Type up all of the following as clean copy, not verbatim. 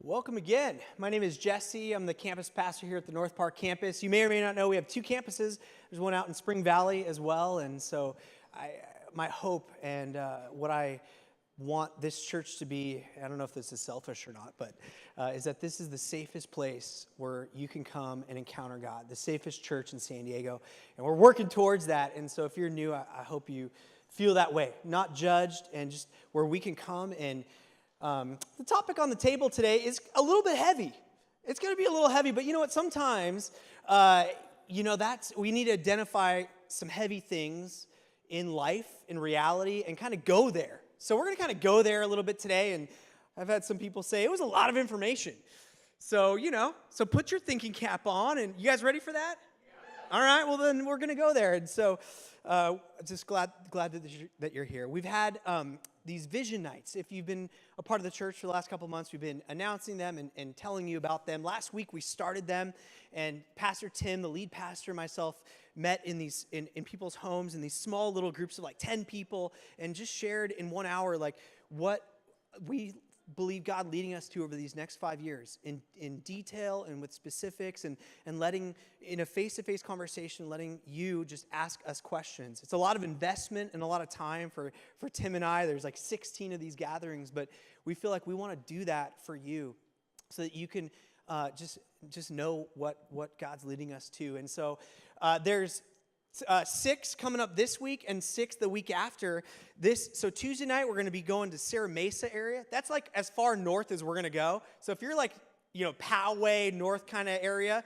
Welcome again. My name is Jesse. I'm the campus pastor here at the North Park campus. You may or may not know we have two campuses. There's one out in Spring Valley as well. And so my hope and what I want this church to be, I don't know if this is selfish or not, but is that this is the safest place where you can come and encounter God, the safest church in San Diego. And we're working towards that. And so if you're new, I hope you feel that way, not judged, and just where we can come and the topic on the table today is a little bit heavy. It's going to be a little heavy, but you know what? Sometimes, we need to identify some heavy things in life, in reality, and kind of go there. So we're going to kind of go there a little bit today, and I've had some people say it was a lot of information. So, so put your thinking cap on, and you guys ready for that? Yeah. All right, well then we're going to go there. And so just glad that you're here. We've had these vision nights. If you've been a part of the church for the last couple of months, we've been announcing them and telling you about them. Last week we started them, and Pastor Tim, the lead pastor, and myself met in these in people's homes in these small little groups of like 10 people, and just shared in 1 hour like what we believe God leading us to over these next 5 years in detail and with specifics, and letting, in a face-to-face conversation, letting you just ask us questions. It's a lot of investment and a lot of time for Tim and I. There's like 16 of these gatherings, but we feel like we want to do that for you so that you can just know what God's leading us to. And so there's 6 coming up this week and 6 the week after this. So Tuesday night, we're going to be going to Serra Mesa area. That's like as far north as we're going to go. So if you're like, Poway, north kind of area,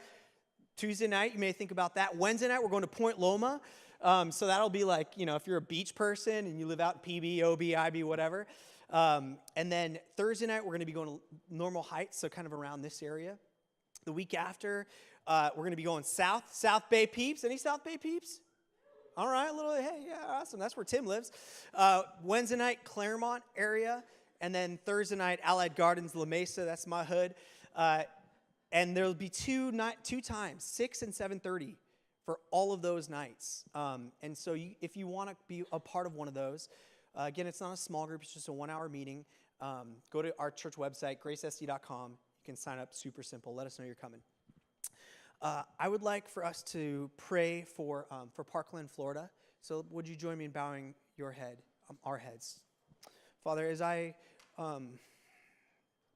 Tuesday night, you may think about that. Wednesday night, we're going to Point Loma. So that'll be like, if you're a beach person and you live out in PB, OB, IB, whatever. And then Thursday night, we're going to be going to Normal Heights, so kind of around this area. The week after, we're going to be going South Bay peeps. Any South Bay peeps? All right, awesome. That's where Tim lives. Wednesday night, Claremont area. And then Thursday night, Allied Gardens, La Mesa. That's my hood. And there'll be two times, 6 and 7:30 for all of those nights. And so if you want to be a part of one of those, again, it's not a small group. It's just a 1-hour meeting. Go to our church website, gracesd.com. You can sign up. Super simple. Let us know you're coming. I would like for us to pray for Parkland, Florida. So would you join me in bowing our heads? Father, as I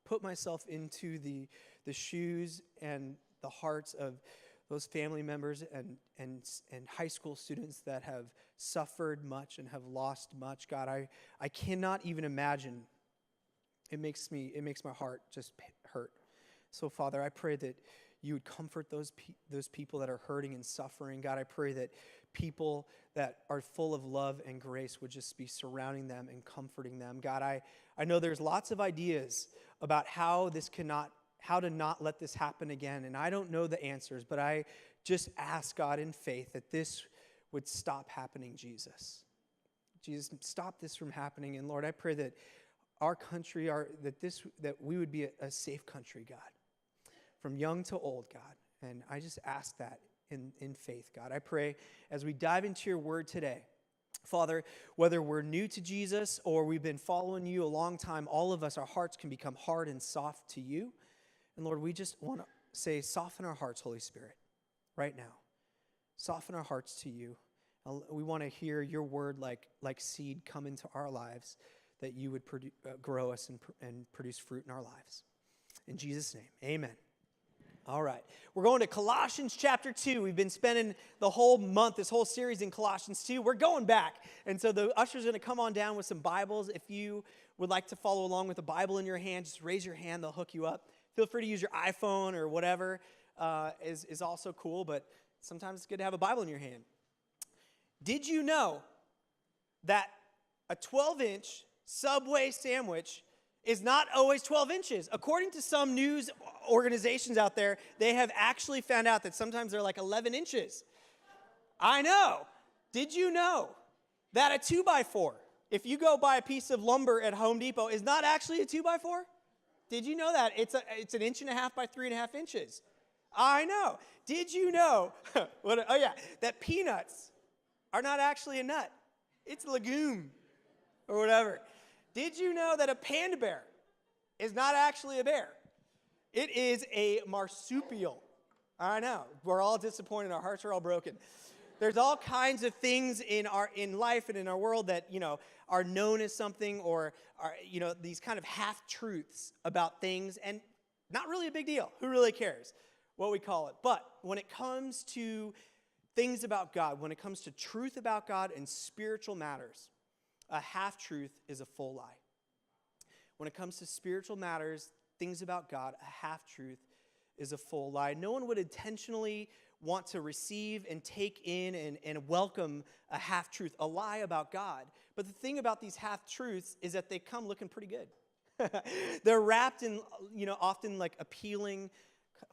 put myself into the shoes and the hearts of those family members and high school students that have suffered much and have lost much, God, I cannot even imagine. It makes my heart just hurt. So Father, I pray that you would comfort those people that are hurting and suffering. God, I pray that people that are full of love and grace would just be surrounding them and comforting them. God, I know there's lots of ideas about how to not let this happen again, and I don't know the answers, but I just ask God in faith that this would stop happening, Jesus. Jesus, stop this from happening. And Lord, I pray that our country, that we would be a safe country, God, from young to old, God. And I just ask that in faith, God. I pray as we dive into your word today, Father, whether we're new to Jesus or we've been following you a long time, all of us, our hearts can become hard and soft to you. And Lord, we just want to say, soften our hearts, Holy Spirit, right now. Soften our hearts to you. We want to hear your word like seed come into our lives, that you would grow us and produce fruit in our lives. In Jesus' name, amen. All right, we're going to Colossians chapter 2. We've been spending the whole month, this whole series in Colossians 2. We're going back. And so the usher's going to come on down with some Bibles. If you would like to follow along with a Bible in your hand, just raise your hand. They'll hook you up. Feel free to use your iPhone or whatever is also cool, but sometimes it's good to have a Bible in your hand. Did you know that a 12-inch Subway sandwich is not always 12 inches? According to some news organizations out there, they have actually found out that sometimes they're like 11 inches. I know. Did you know that a 2x4, if you go buy a piece of lumber at Home Depot, is not actually a 2x4? Did you know that? It's 1.5 inches by 3.5 inches. I know. Did you know that peanuts are not actually a nut? It's a legume or whatever. Did you know that a panda bear is not actually a bear? It is a marsupial. I know. We're all disappointed. Our hearts are all broken. There's all kinds of things in life and in our world that, are known as something or are, these kind of half-truths about things, and not really a big deal. Who really cares what we call it? But when it comes to things about God, when it comes to truth about God and spiritual matters, a half-truth is a full lie. When it comes to spiritual matters, things about God, a half-truth is a full lie. No one would intentionally want to receive and take in and welcome a half-truth, a lie about God. But the thing about these half-truths is that they come looking pretty good. They're wrapped in, often like appealing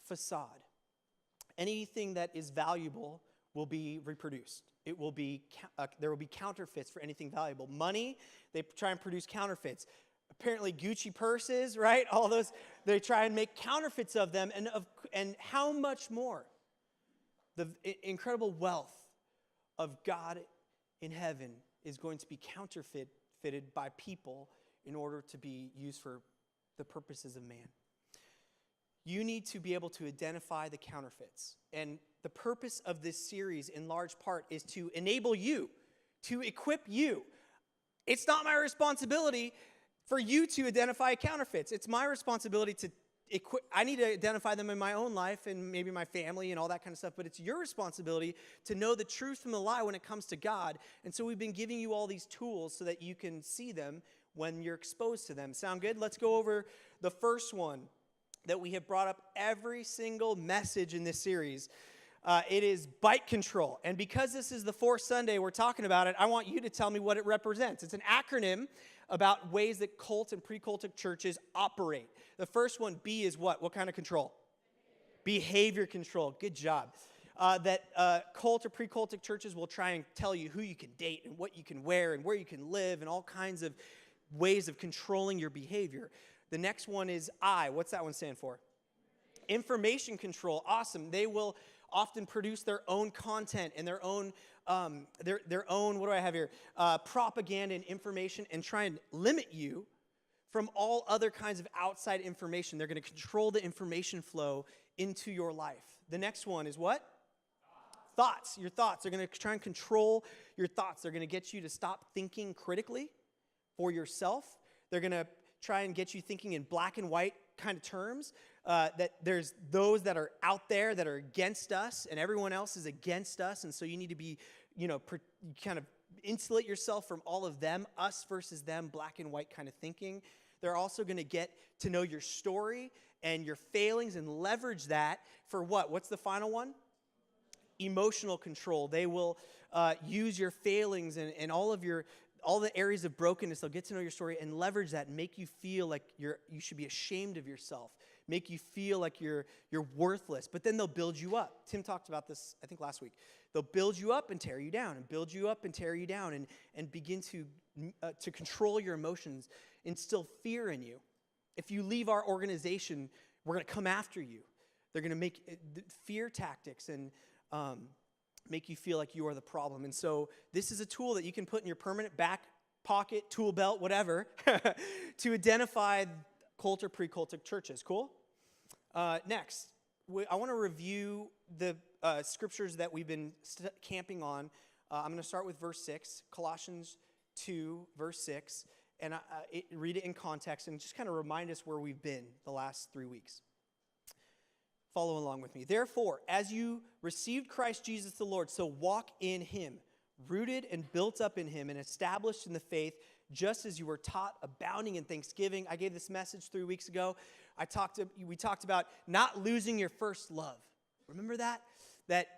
facade. Anything that is valuable will be reproduced. There will be counterfeits for anything valuable. Money, they try and produce counterfeits. Apparently Gucci purses, right? All those, they try and make counterfeits of them, and how much more? The incredible wealth of God in heaven is going to be counterfeited by people in order to be used for the purposes of man. You need to be able to identify the counterfeits. And the purpose of this series, in large part, is to enable you, to equip you. It's not my responsibility for you to identify counterfeits. It's my responsibility to I need to identify them in my own life and maybe my family and all that kind of stuff, but it's your responsibility to know the truth from the lie when it comes to God. And so we've been giving you all these tools so that you can see them when you're exposed to them. Sound good? Let's go over the first one that we have brought up every single message in this series. It is bite control. And because this is the fourth Sunday we're talking about it, I want you to tell me what it represents. It's an acronym about ways that cult and pre-cultic churches operate. The first one, B, is what? What kind of control? Behavior control. Good job. That cult or pre-cultic churches will try and tell you who you can date and what you can wear and where you can live and all kinds of ways of controlling your behavior. The next one is I. What's that one stand for? Information control. Awesome. They will often produce their own content and their own, what do I have here? Propaganda and information, and try and limit you from all other kinds of outside information. They're going to control the information flow into your life. The next one is what? Thoughts. Your thoughts. They're going to try and control your thoughts. They're going to get you to stop thinking critically for yourself. They're going to try and get you thinking in black and white kind of terms, that there's those that are out there that are against us and everyone else is against us, and so you need to be, kind of insulate yourself from all of them, us versus them, black and white kind of thinking. They're also going to get to know your story and your failings and leverage that for what? What's the final one? Emotional control. They will use your failings and all the areas of brokenness. They'll get to know your story and leverage that and make you feel like you should be ashamed of yourself, make you feel like you're worthless. But then they'll build you up. Tim talked about this, I think, last week. They'll build you up and tear you down, and build you up and tear you down, and begin to control your emotions, instill fear in you. If you leave our organization, we're going to come after you. They're going to make fear tactics and make you feel like you are the problem. And so this is a tool that you can put in your permanent back pocket, tool belt, whatever, to identify cult or pre-cultic churches. Cool? Next, I want to review the scriptures that we've been camping on. I'm going to start with verse 6, Colossians 2, verse 6, and read it in context and just kind of remind us where we've been the last 3 weeks. Follow along with me. Therefore, as you received Christ Jesus the Lord, so walk in him, rooted and built up in him and established in the faith, just as you were taught, abounding in thanksgiving. I gave this message 3 weeks ago. We talked about not losing your first love. Remember that? That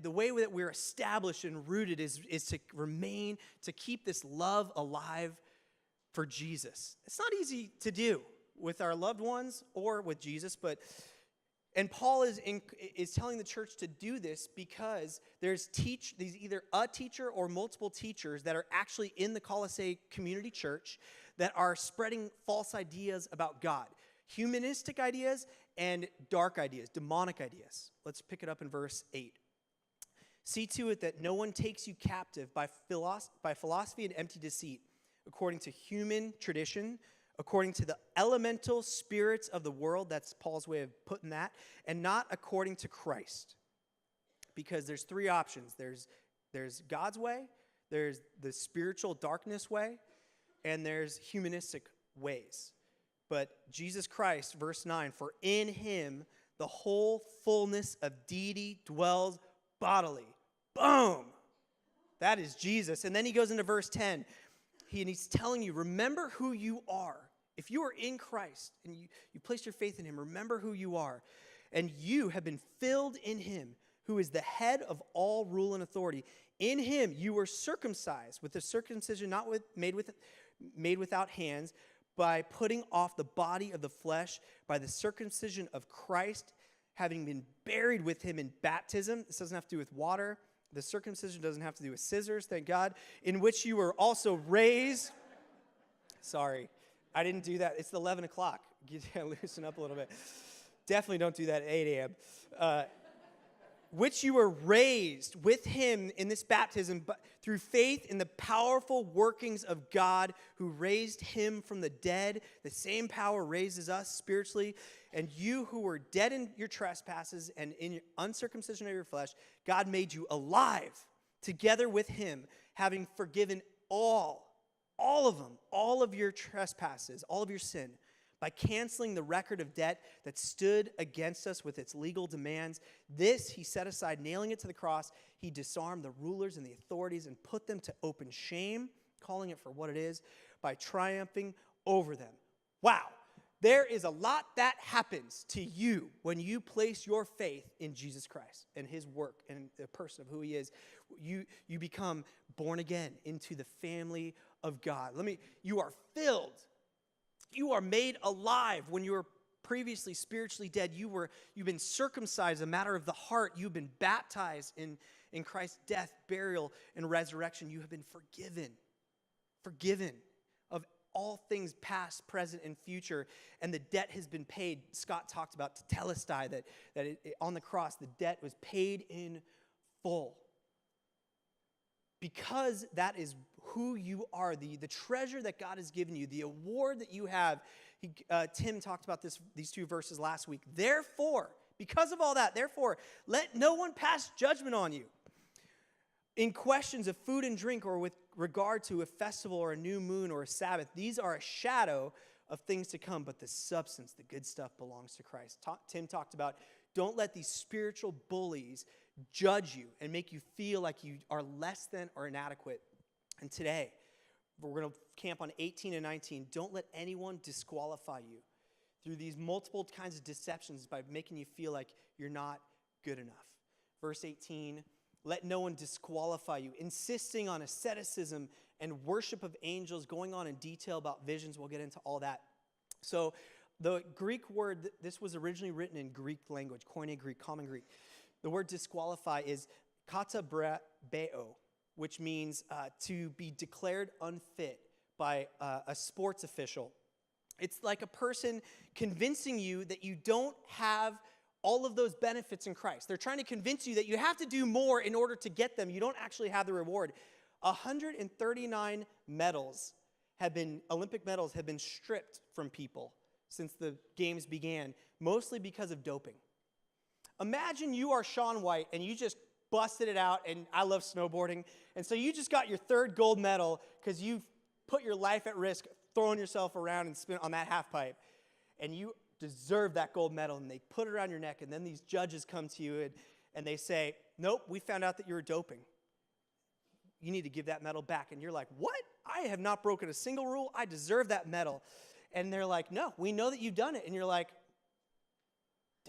the way that we're established and rooted is to remain, to keep this love alive for Jesus. It's not easy to do with our loved ones or with Jesus, and Paul is telling the church to do this because there's either a teacher or multiple teachers that are actually in the Colossae community church that are spreading false ideas about God. Humanistic ideas and dark ideas, demonic ideas. Let's pick it up in verse 8. See to it that no one takes you captive by philosophy and empty deceit, according to human tradition, according to the elemental spirits of the world. That's Paul's way of putting that. And not according to Christ. Because there's three options. There's God's way, there's the spiritual darkness way, and there's humanistic ways. But Jesus Christ, verse 9, for in him the whole fullness of deity dwells bodily. Boom! That is Jesus. And then he goes into verse 10. He's telling you, remember who you are. If you are in Christ and you place your faith in him, remember who you are. And you have been filled in him, who is the head of all rule and authority. In him you were circumcised with a circumcision not made without hands, by putting off the body of the flesh by the circumcision of Christ, having been buried with him in baptism. This doesn't have to do with water. The circumcision doesn't have to do with scissors, thank God. In which you were also raised. Sorry, I didn't do that. It's 11 o'clock. Loosen up a little bit. Definitely don't do that at 8 a.m. Which you were raised with him in this baptism, but through faith in the powerful workings of God who raised him from the dead. The same power raises us spiritually. And you who were dead in your trespasses and in your uncircumcision of your flesh, God made you alive together with him, having forgiven all of them, all of your trespasses, all of your sin, by canceling the record of debt that stood against us with its legal demands. This he set aside, nailing it to the cross. He disarmed the rulers and the authorities and put them to open shame, calling it for what it is, by triumphing over them. Wow. There is a lot that happens to you when you place your faith in Jesus Christ and his work and the person of who he is. You become born again into the family of God. You are filled. You are made alive when you were previously spiritually dead. You've been circumcised, a matter of the heart. You've been baptized in Christ's death, burial, and resurrection. You have been forgiven of all things past, present, and future. And the debt has been paid. Scott talked about tetelestai, that on the cross, the debt was paid in full. Because that is who you are, the treasure that God has given you, the award that you have. Tim talked about these two verses last week. Therefore, because of all that, let no one pass judgment on you in questions of food and drink, or with regard to a festival or a new moon or a Sabbath. These are a shadow of things to come, but the substance, the good stuff, belongs to Christ. Tim talked about, don't let these spiritual bullies judge you and make you feel like you are less than or inadequate. And today, we're going to camp on 18 and 19. Don't let anyone disqualify you through these multiple kinds of deceptions by making you feel like you're not good enough. Verse 18, let no one disqualify you, insisting on asceticism and worship of angels, going on in detail about visions. We'll get into all that. So the Greek word, this was originally written in Greek language, Koine Greek, common Greek. The word disqualify is katabreo, which means to be declared unfit by a sports official. It's like a person convincing you that you don't have all of those benefits in Christ. They're trying to convince you that you have to do more in order to get them. You don't actually have the reward. 139 Olympic medals have been stripped from people since the games began, mostly because of doping. Imagine you are Shaun White and you just busted it out, and I love snowboarding, and so you just got your third gold medal because you put your life at risk throwing yourself around and spin on that half pipe, and you deserve that gold medal, and they put it around your neck, and then these judges come to you and they say, nope, we found out that you were doping. You need to give that medal back. And you're like, what? I have not broken a single rule. I deserve that medal. And they're like, no, we know that you've done it. And you're like,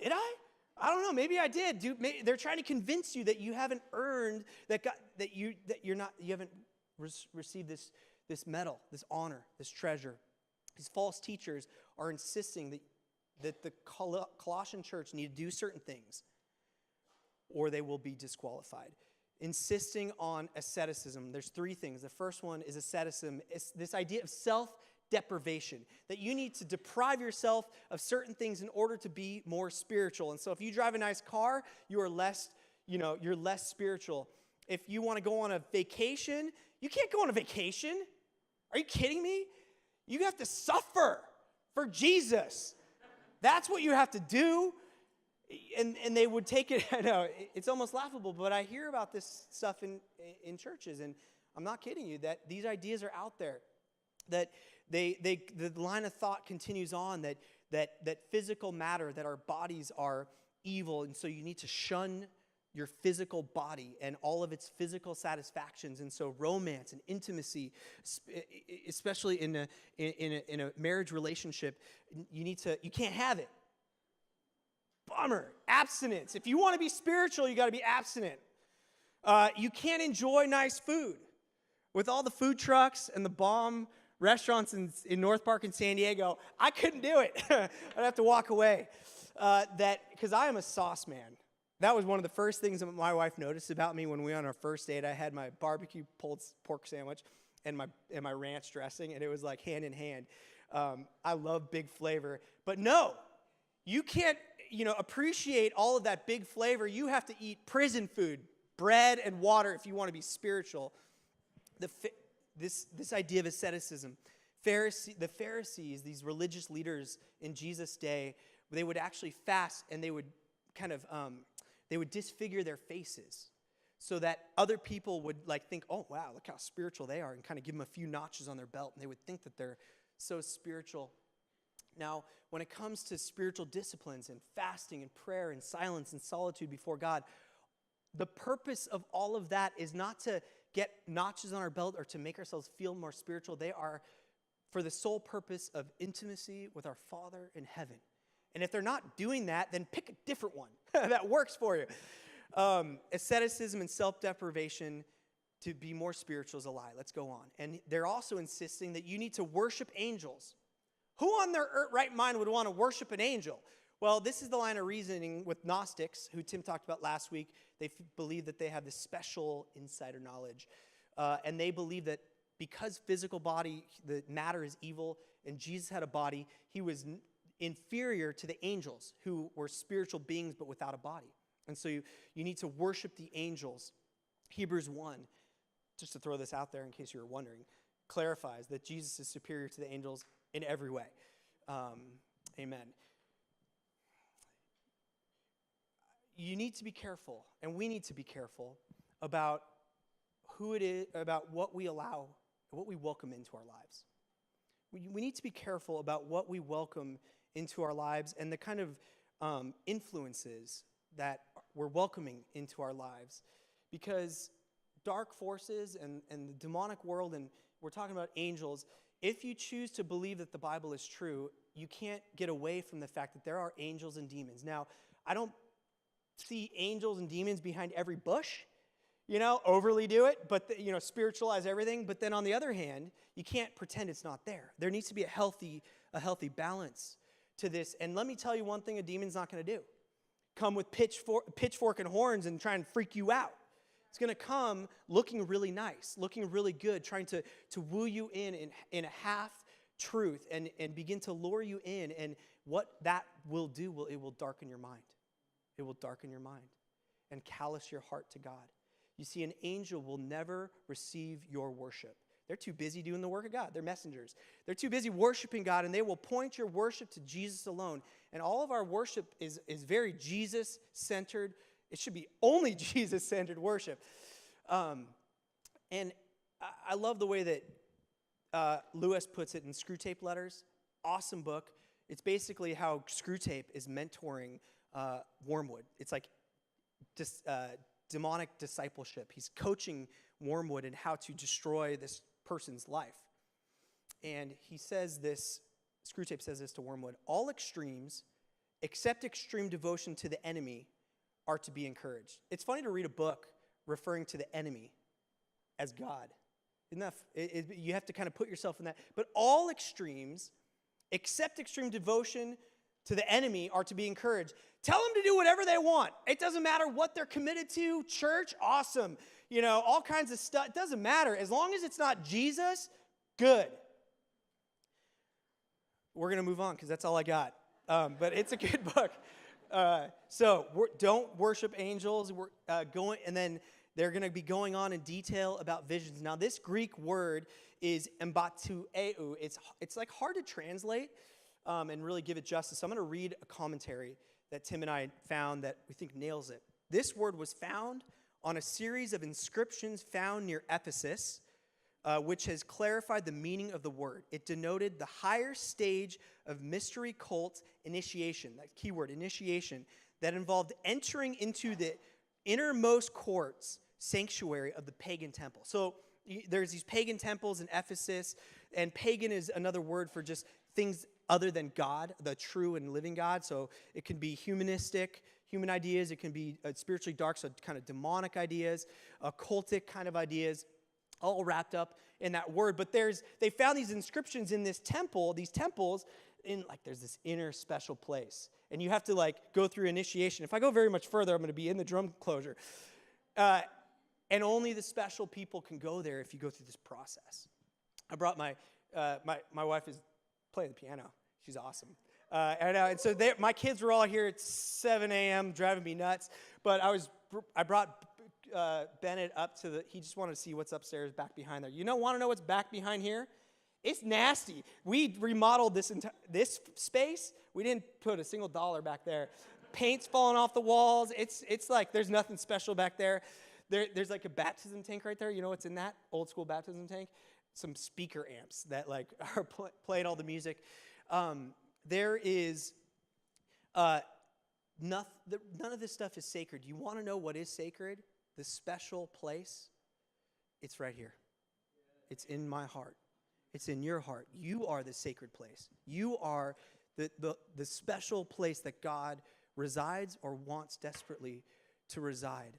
did I? I don't know. Maybe I did. They're trying to convince you that you haven't earned you haven't received this medal, this honor, this treasure. These false teachers are insisting that the Colossian church need to do certain things, or they will be disqualified. Insisting on asceticism. There's three things. The first one is asceticism. It's this idea of self-deprivation, that you need to deprive yourself of certain things in order to be more spiritual. And so if you drive a nice car, you're less spiritual. If you want to go on a vacation, you can't go on a vacation. Are you kidding me? You have to suffer for Jesus. That's what you have to do. And they would take it, I know, it's almost laughable, but I hear about this stuff in churches, and I'm not kidding you, that these ideas are out there. That the line of thought continues on that physical matter, that our bodies are evil, and so you need to shun your physical body and all of its physical satisfactions. And so romance and intimacy, especially in a marriage relationship, you can't have it. Bummer. Abstinence. If you want to be spiritual, you got to be abstinent. You can't enjoy nice food. With all the food trucks and the bomb restaurants in North Park and San Diego, I couldn't do it. I'd have to walk away. Because I am a sauce man. That was one of the first things that my wife noticed about me when we went on our first date. I had my barbecue pulled pork sandwich and my ranch dressing, and it was like hand in hand. I love big flavor. But no, you can't appreciate all of that big flavor. You have to eat prison food, bread and water if you want to be spiritual. This idea of asceticism. The Pharisees, these religious leaders in Jesus' day, they would actually fast, and they would they would disfigure their faces so that other people would think, oh, wow, look how spiritual they are, and kind of give them a few notches on their belt, and they would think that they're so spiritual. Now, when it comes to spiritual disciplines and fasting and prayer and silence and solitude before God, the purpose of all of that is not to get notches on our belt or to make ourselves feel more spiritual. They are for the sole purpose of intimacy with our Father in heaven. And if they're not doing that, then pick a different one that works for you. Asceticism and self-deprivation to be more spiritual is a lie. Let's go on. And they're also insisting that you need to worship angels. Who on their right mind would want to worship an angel? Well, this is the line of reasoning with Gnostics, who Tim talked about last week. They believe that they have this special insider knowledge. And they believe that because physical body, the matter is evil, and Jesus had a body, he was inferior to the angels, who were spiritual beings but without a body. And so you need to worship the angels. Hebrews 1, just to throw this out there in case you were wondering, clarifies that Jesus is superior to the angels in every way. Amen. You need to be careful, and we need to be careful about who it is, about what we allow, what we welcome into our lives. We need to be careful about what we welcome into our lives and the kind of influences that we're welcoming into our lives. Because dark forces and the demonic world, and we're talking about angels, if you choose to believe that the Bible is true, you can't get away from the fact that there are angels and demons. Now, I don't see angels and demons behind every bush, overly do it, but spiritualize everything. But then on the other hand, you can't pretend it's not there. There needs to be a healthy balance to this. And let me tell you one thing a demon's not going to do. Come with pitchfork and horns and try and freak you out. It's going to come looking really nice, looking really good, trying to woo you in a half-truth and begin to lure you in. And what that will do, it will darken your mind. It will darken your mind and callous your heart to God. You see, an angel will never receive your worship. They're too busy doing the work of God. They're messengers. They're too busy worshiping God, and they will point your worship to Jesus alone. And all of our worship is very Jesus-centered. It should be only Jesus-centered worship. And I love the way that Lewis puts it in Screw Tape Letters. Awesome book. It's basically how Screw Tape is mentoring Wormwood. It's like demonic discipleship. He's coaching Wormwood in how to destroy this person's life. And he says this, Screwtape says this to Wormwood: all extremes, except extreme devotion to the enemy, are to be encouraged. It's funny to read a book referring to the enemy as God. You have to kind of put yourself in that. But all extremes, except extreme devotion to the enemy, are to be encouraged. Tell them to do whatever they want. It doesn't matter what they're committed to. Church, awesome. All kinds of stuff. It doesn't matter. As long as it's not Jesus, good. We're going to move on because that's all I got. But it's a good book. So don't worship angels. And then they're going to be going on in detail about visions. Now, this Greek word is embatueu. It's like hard to translate and really give it justice. So I'm going to read a commentary that Tim and I found that we think nails it. This word was found on a series of inscriptions found near Ephesus, which has clarified the meaning of the word. It denoted the higher stage of mystery cult initiation, that keyword, initiation, that involved entering into the innermost courts, sanctuary of the pagan temple. So there's these pagan temples in Ephesus, and pagan is another word for just things other than God, the true and living God. So it can be humanistic, human ideas. It can be spiritually dark, so kind of demonic ideas, occultic kind of ideas, all wrapped up in that word. But they found these inscriptions in this temple, these temples, there's this inner special place. And you have to go through initiation. If I go very much further, I'm going to be in the drum closure. And only the special people can go there if you go through this process. I brought my wife is playing the piano. She's awesome. And so my kids were all here at 7 a.m. driving me nuts. But I brought Bennett up he just wanted to see what's upstairs back behind there. Want to know what's back behind here? It's nasty. We remodeled this space. We didn't put a single dollar back there. Paint's falling off the walls. It's like there's nothing special back there. There's like a baptism tank right there. You know what's in that old school baptism tank? Some speaker amps that are playing all the music. There is none of this stuff is sacred. You want to know what is sacred? The special place? It's right here. It's in my heart. It's in your heart. You are the sacred place. You are the special place that God resides or wants desperately to reside.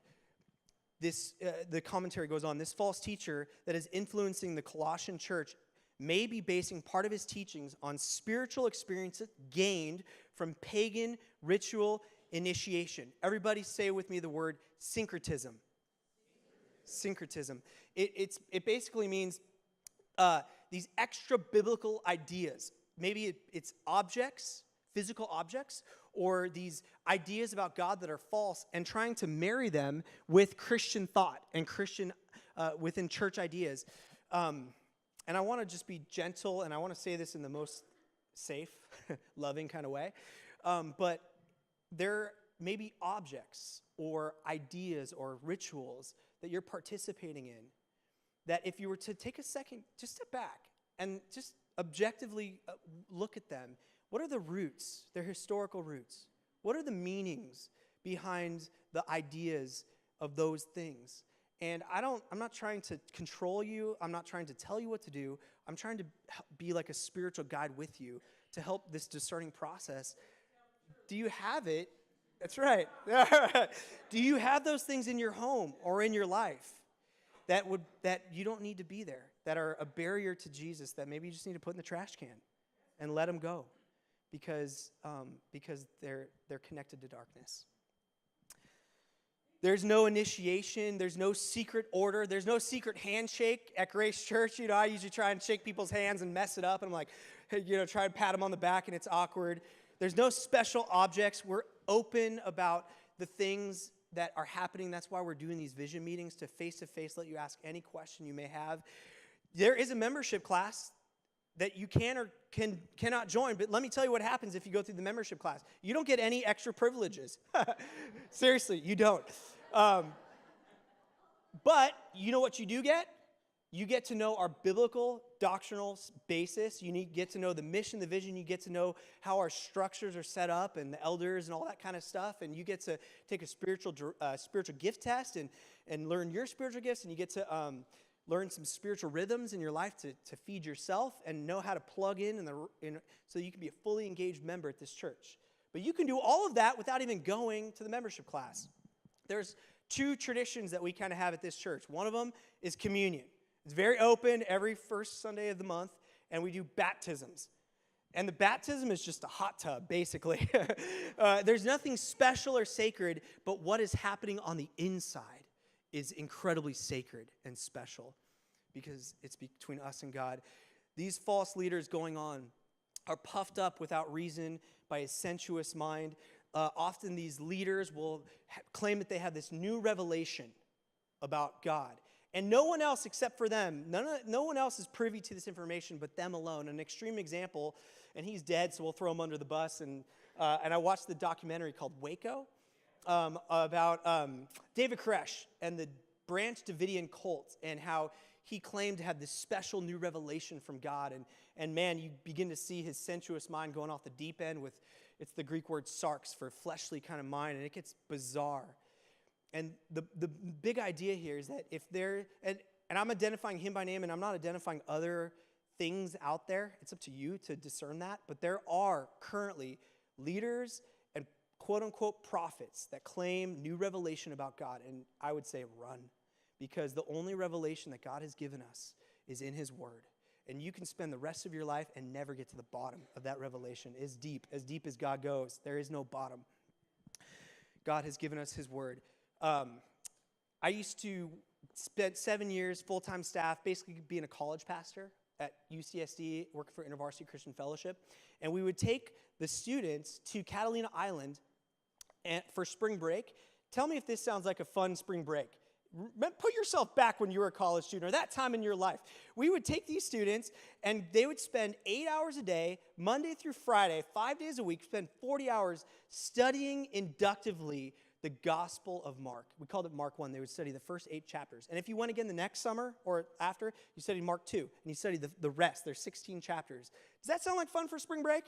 The commentary goes on, this false teacher that is influencing the Colossian church may be basing part of his teachings on spiritual experiences gained from pagan ritual initiation. Everybody say with me the word syncretism. Syncretism. It basically means these extra biblical ideas. Maybe it's objects, physical objects, or these ideas about God that are false, and trying to marry them with Christian thought and Christian within church ideas. And I want to just be gentle, and I want to say this in the most safe, loving kind of way. But there may be objects or ideas or rituals that you're participating in that if you were to take a second, just step back and just objectively look at them. What are the roots, their historical roots? What are the meanings behind the ideas of those things? And I'm not trying to control you. I'm not trying to tell you what to do. I'm trying to be like a spiritual guide with you to help this discerning process. Do you have it? That's right. Do you have those things in your home or in your life that you don't need to be there, that are a barrier to Jesus, that maybe you just need to put in the trash can and let them go because they're connected to darkness? There's no initiation. There's no secret order. There's no secret handshake at Grace Church. I usually try and shake people's hands and mess it up. And I'm like, try and pat them on the back, and it's awkward. There's no special objects. We're open about the things that are happening. That's why we're doing these vision meetings, to face-to-face let you ask any question you may have. There is a membership class that you can or cannot join, but let me tell you what happens if you go through the membership class. You don't get any extra privileges. Seriously, you don't. But you know what you do get? You get to know our biblical doctrinal basis. You get to know the mission, the vision. You get to know how our structures are set up and the elders and all that kind of stuff. And you get to take a spiritual gift test and learn your spiritual gifts. And you get to learn some spiritual rhythms in your life to feed yourself and know how to plug in so you can be a fully engaged member at this church. But you can do all of that without even going to the membership class. There's two traditions that we kind of have at this church. One of them is communion. It's very open every first Sunday of the month, and we do baptisms. And the baptism is just a hot tub, basically. There's nothing special or sacred, but what is happening on the inside is incredibly sacred and special because it's between us and God. These false leaders going on are puffed up without reason by a sensuous mind. Often these leaders will claim that they have this new revelation about God. And no one else except for them, no one else is privy to this information but them alone. An extreme example, and he's dead, so we'll throw him under the bus. And I watched the documentary called Waco about David Koresh and the Branch Davidian cult and how he claimed to have this special new revelation from God. And man, you begin to see his sensuous mind going off the deep end with, it's the Greek word sarx for fleshly kind of mind, and it gets bizarre. And the big idea here is that if there, and I'm identifying him by name, and I'm not identifying other things out there. It's up to you to discern that. But there are currently leaders and quote-unquote prophets that claim new revelation about God. And I would say run, because the only revelation that God has given us is in his word. And you can spend the rest of your life and never get to the bottom of that revelation. As deep as God goes. There is no bottom. God has given us his word. I used to spend 7 years full-time staff, basically being a college pastor at UCSD, working for InterVarsity Christian Fellowship. And we would take the students to Catalina Island for spring break. Tell me if this sounds like a fun spring break. Put yourself back when you were a college student or that time in your life. We would take these students and they would spend 8 hours a day, Monday through Friday, 5 days a week, spend 40 hours studying inductively the Gospel of Mark. We called it Mark 1. They would study the first 8 chapters. And if you went again the next summer or after, you studied Mark 2. And you studied the rest. There's 16 chapters. Does that sound like fun for spring break?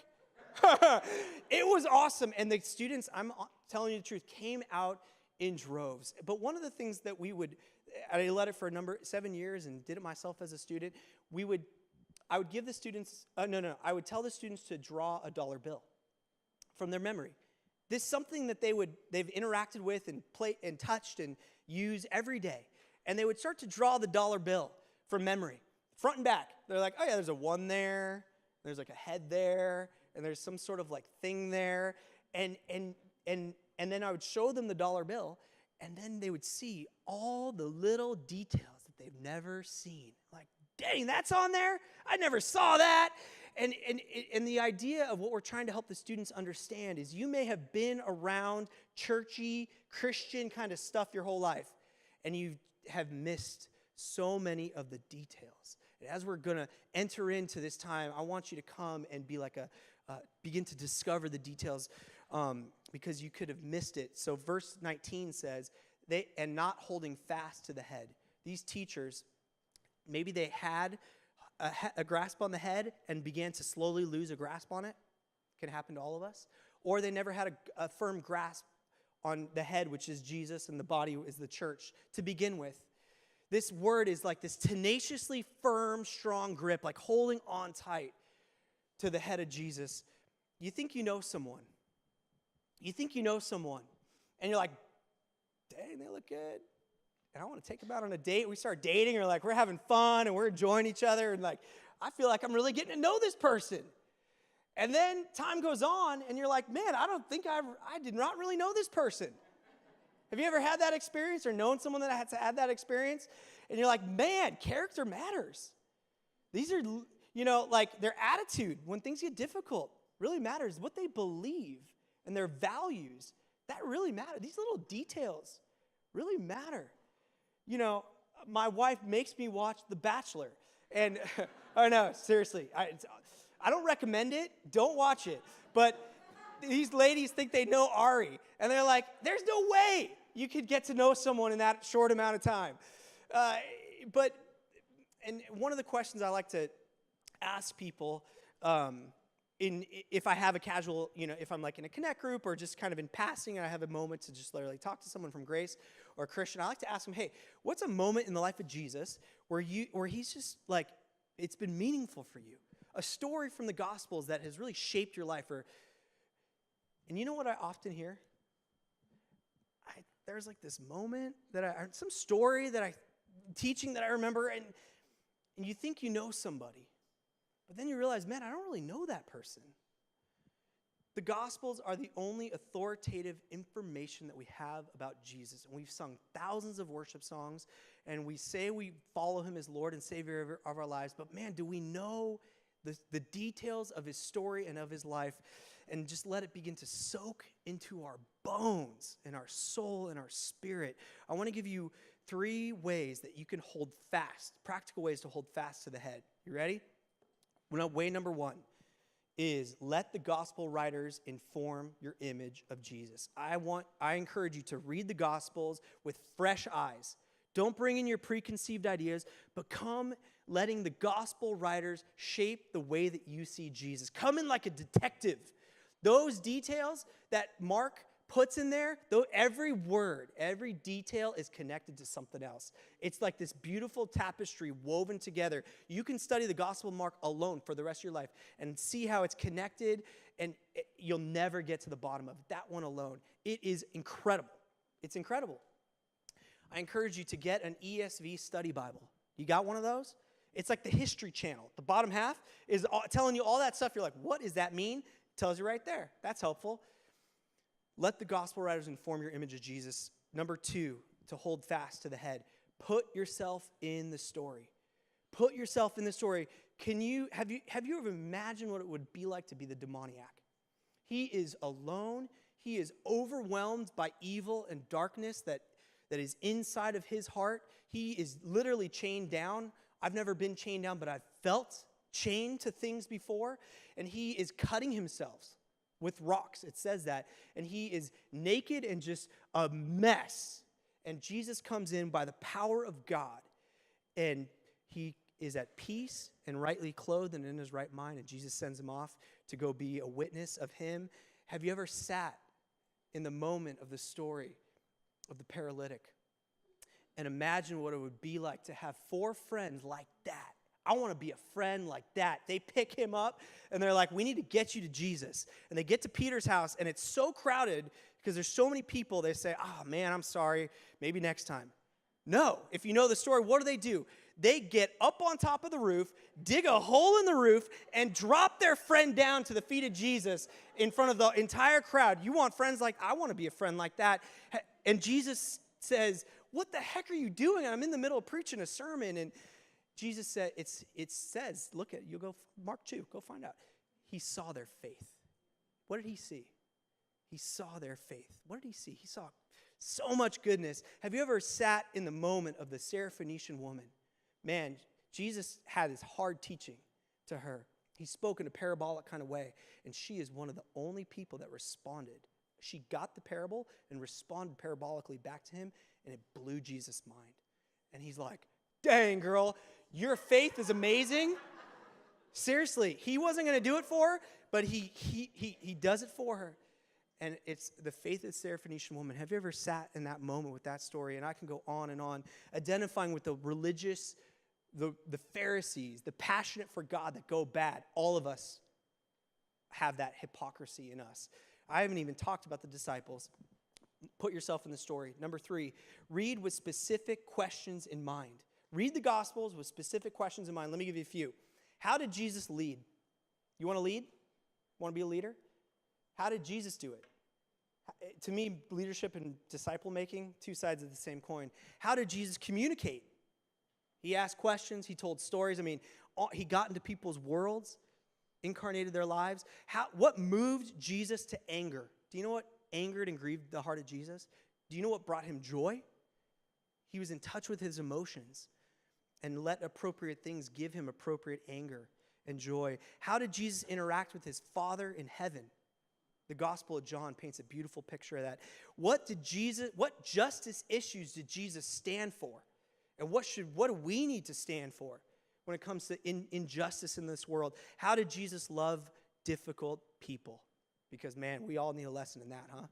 It was awesome. And the students, I'm telling you the truth, came out in droves. But one of the things that I led it for 7 years and did it myself as a student, I would give the students, I would tell the students to draw a dollar bill from their memory. This is something that they've interacted with and played and touched and use every day. And they would start to draw the dollar bill from memory, front and back. They're like, oh yeah, there's a 1 there, there's like a head there, and there's some sort of like thing there. And then I would show them the dollar bill, and then they would see all the little details that they've never seen. Like, dang, that's on there? I never saw that. And the idea of what we're trying to help the students understand is you may have been around churchy, Christian kind of stuff your whole life, and you have missed so many of the details. And as we're going to enter into this time, I want you to come and be like begin to discover the details because you could have missed it. So verse 19 says, and not holding fast to the head. These teachers, maybe they had a grasp on the head and began to slowly lose a grasp on it. Can happen to all of us. Or they never had a firm grasp on the head, which is Jesus, and the body is the church, to begin with. This word is like this tenaciously firm, strong grip, like holding on tight to the head of Jesus. You think you know someone. You think you know someone. And you're like, dang, they look good. And I want to take them out on a date. We start dating, or like we're having fun and we're enjoying each other. And like, I feel like I'm really getting to know this person. And then time goes on and you're like, man, I did not really know this person. Have you ever had that experience or known someone that had to have that experience? And you're like, man, character matters. These are, like their attitude when things get difficult really matters. What they believe and their values, that really matters. These little details really matter. My wife makes me watch The Bachelor. And, oh no, seriously, I don't recommend it. Don't watch it. But these ladies think they know Ari. And they're like, there's no way you could get to know someone in that short amount of time. And one of the questions I like to ask people, if I have a casual, if I'm like in a connect group or just kind of in passing and I have a moment to just literally talk to someone from Grace or Christian, I like to ask them, hey, what's a moment in the life of Jesus where he's just like, it's been meaningful for you? A story from the Gospels that has really shaped your life. And you know what I often hear? There's like this moment some story teaching that I remember, and you think you know somebody. But then you realize, man, I don't really know that person. The Gospels are the only authoritative information that we have about Jesus. And we've sung thousands of worship songs, and we say we follow him as Lord and Savior of our lives. But man, do we know the details of his story and of his life, and just let it begin to soak into our bones and our soul and our spirit. I want to give you 3 ways that you can hold fast, practical ways to hold fast to the head. You ready? Way number 1 is let the gospel writers inform your image of Jesus. I encourage you to read the gospels with fresh eyes. Don't bring in your preconceived ideas, but come letting the gospel writers shape the way that you see Jesus. Come in like a detective. Those details that Mark puts in there, though every word, every detail is connected to something else. It's like this beautiful tapestry woven together. You can study the Gospel of Mark alone for the rest of your life and see how it's connected, and you'll never get to the bottom of it. That one alone. It is incredible. It's incredible. I encourage you to get an ESV study Bible. You got one of those? It's like the History Channel. The bottom half is telling you all that stuff. You're like, what does that mean? It tells you right there. That's helpful. Let the gospel writers inform your image of Jesus. Number 2, to hold fast to the head. Put yourself in the story. Put yourself in the story. Have you ever imagined what it would be like to be the demoniac? He is alone. He is overwhelmed by evil and darkness that is inside of his heart. He is literally chained down. I've never been chained down, but I've felt chained to things before. And he is cutting himself with rocks. It says that. And he is naked and just a mess. And Jesus comes in by the power of God. And he is at peace and rightly clothed and in his right mind. And Jesus sends him off to go be a witness of him. Have you ever sat in the moment of the story of the paralytic and imagine what it would be like to have 4 friends like that? I want to be a friend like that. They pick him up, and they're like, we need to get you to Jesus. And they get to Peter's house, and it's so crowded because there's so many people. They say, oh, man, I'm sorry. Maybe next time. No. If you know the story, what do? They get up on top of the roof, dig a hole in the roof, and drop their friend down to the feet of Jesus in front of the entire crowd. You want friends like, I want to be a friend like that. And Jesus says, what the heck are you doing? I'm in the middle of preaching a sermon. And Jesus said, it says, look at, you'll go, Mark 2, go find out. He saw their faith. What did he see? He saw their faith. What did he see? He saw so much goodness. Have you ever sat in the moment of the Syrophoenician woman? Man, Jesus had his hard teaching to her. He spoke in a parabolic kind of way, and she is one of the only people that responded. She got the parable and responded parabolically back to him, and it blew Jesus' mind. And he's like, dang, girl, your faith is amazing. Seriously, he wasn't going to do it for her, but he does it for her. And it's the faith of the Syrophoenician woman. Have you ever sat in that moment with that story? And I can go on and on, identifying with the religious, the Pharisees, the passionate for God that go bad. All of us have that hypocrisy in us. I haven't even talked about the disciples. Put yourself in the story. Number 3, read with specific questions in mind. Read the Gospels with specific questions in mind. Let me give you a few. How did Jesus lead? You want to lead? Want to be a leader? How did Jesus do it? To me, leadership and disciple making, 2 sides of the same coin. How did Jesus communicate? He asked questions. He told stories. I mean, he got into people's worlds, incarnated their lives. What moved Jesus to anger? Do you know what angered and grieved the heart of Jesus? Do you know what brought him joy? He was in touch with his emotions and let appropriate things give him appropriate anger and joy. How did Jesus interact with his Father in heaven? The Gospel of John paints a beautiful picture of that. What justice issues did Jesus stand for? And what do we need to stand for when it comes to injustice in this world? How did Jesus love difficult people? Because, man, we all need a lesson in that, huh?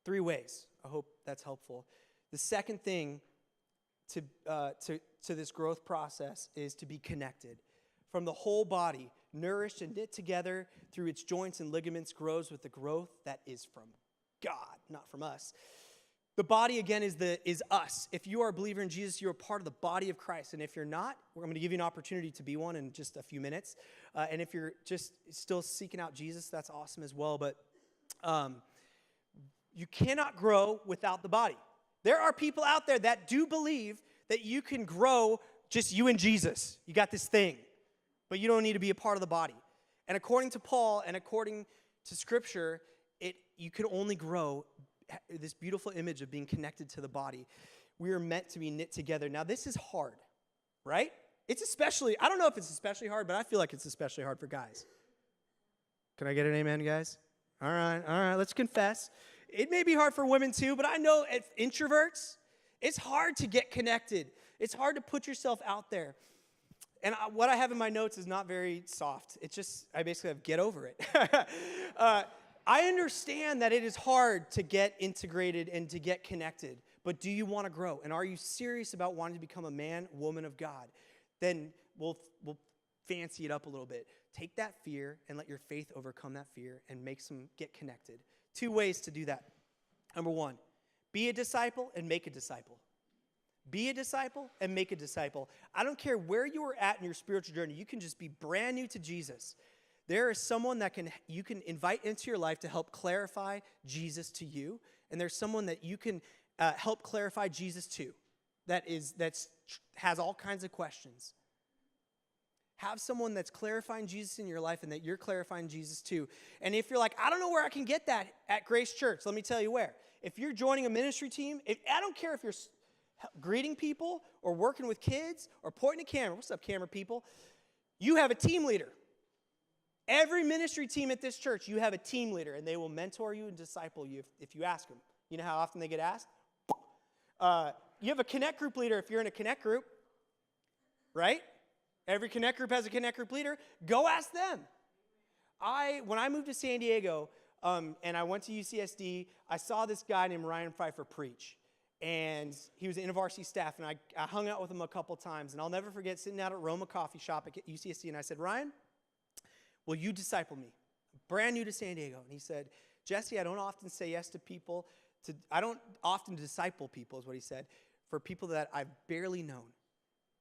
3 ways. I hope that's helpful. The second thing to this growth process is to be connected. From the whole body, nourished and knit together through its joints and ligaments, grows with the growth that is from God, not from us. The body, again, is us. If you are a believer in Jesus, you're a part of the body of Christ. And if you're not, I'm going to give you an opportunity to be one in just a few minutes. And if you're just still seeking out Jesus, that's awesome as well. But you cannot grow without the body. There are people out there that do believe that you can grow just you and Jesus. You got this thing, but you don't need to be a part of the body. And according to Paul and according to Scripture, you can only grow this beautiful image of being connected to the body. we are meant to be knit together. Now, this is hard, right? It's especially, I don't know if it's especially hard, but I feel like it's especially hard for guys. Can I get an amen, guys? All right, let's confess. It may be hard for women too, but I know as introverts, it's hard to get connected. It's hard to put yourself out there. And what I have in my notes is not very soft. It's just, I basically have get over it. I understand that it is hard to get integrated and to get connected, but do you want to grow? And are you serious about wanting to become a man, woman of God? Then we'll fancy it up a little bit. Take that fear and let your faith overcome that fear and get connected. 2 ways to do that. Number 1, be a disciple and make a disciple. Be a disciple and make a disciple. I don't care where you are at in your spiritual journey. You can just be brand new to Jesus. There is someone that you can invite into your life to help clarify Jesus to you, and there's someone that you can help clarify Jesus to that has all kinds of questions. Have someone that's clarifying Jesus in your life and that you're clarifying Jesus to. And if you're like, I don't know where I can get that at Grace Church, let me tell you where. If you're joining a ministry team, I don't care if you're greeting people or working with kids or pointing a camera. What's up, camera people? You have a team leader. Every ministry team at this church, you have a team leader, and they will mentor you and disciple you if you ask them. You know how often they get asked? You have a connect group leader if you're in a connect group, right? Every connect group has a connect group leader. Go ask them. When I moved to San Diego and I went to UCSD, I saw this guy named Ryan Pfeiffer preach. And he was in varsity staff, and I hung out with him a couple times. And I'll never forget sitting out at Roma Coffee Shop at UCSD, and I said, Ryan, will you disciple me? I'm brand new to San Diego. And he said, Jesse, I don't often say yes to people. I don't often disciple people, is what he said, for people that I've barely known.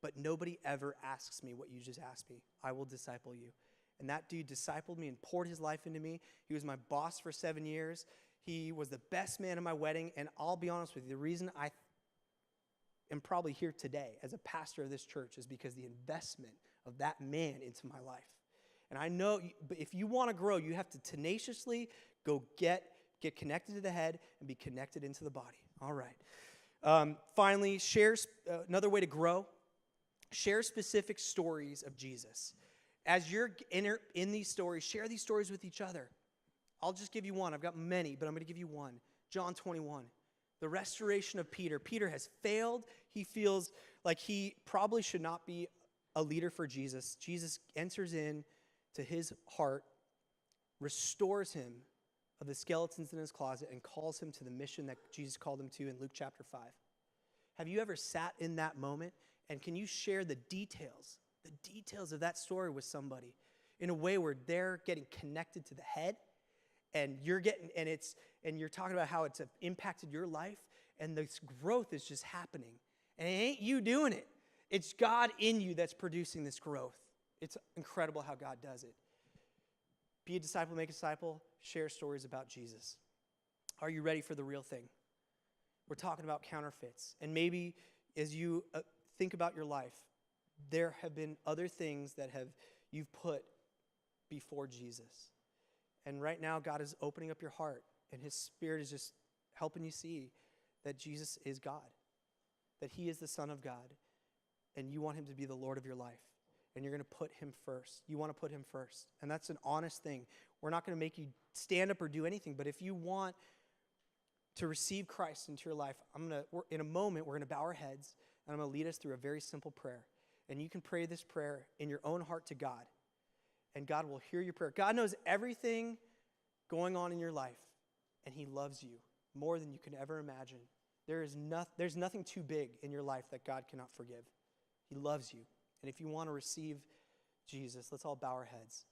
But nobody ever asks me what you just asked me. I will disciple you. And that dude discipled me and poured his life into me. He was my boss for 7 years. He was the best man at my wedding, and I'll be honest with you, the reason I am probably here today as a pastor of this church is because the investment of that man into my life. And I know, but if you want to grow, you have to tenaciously go get connected to the head and be connected into the body. All right. Finally, another way to grow, share specific stories of Jesus. As you're in these stories, share these stories with each other. I'll just give you one. I've got many, but I'm going to give you one. John 21, the restoration of Peter. Peter has failed. He feels like he probably should not be a leader for Jesus. Jesus enters in to his heart, restores him of the skeletons in his closet, and calls him to the mission that Jesus called him to in Luke chapter 5. Have you ever sat in that moment, and can you share the details of that story with somebody in a way where they're getting connected to the head? And you're talking about how it's impacted your life, and this growth is just happening. And it ain't you doing it. It's God in you that's producing this growth. It's incredible how God does it. Be a disciple, make a disciple, share stories about Jesus. Are you ready for the real thing? We're talking about counterfeits. And maybe as you think about your life, there have been other things that you've put before Jesus. And right now, God is opening up your heart, and his Spirit is just helping you see that Jesus is God, that he is the Son of God, and you want him to be the Lord of your life, and you're going to put him first. You want to put him first, and that's an honest thing. We're not going to make you stand up or do anything, but if you want to receive Christ into your life, in a moment, we're going to bow our heads, and I'm going to lead us through a very simple prayer, and you can pray this prayer in your own heart to God. And God will hear your prayer. God knows everything going on in your life, and he loves you more than you can ever imagine. There's nothing too big in your life that God cannot forgive. He loves you. And if you want to receive Jesus, let's all bow our heads.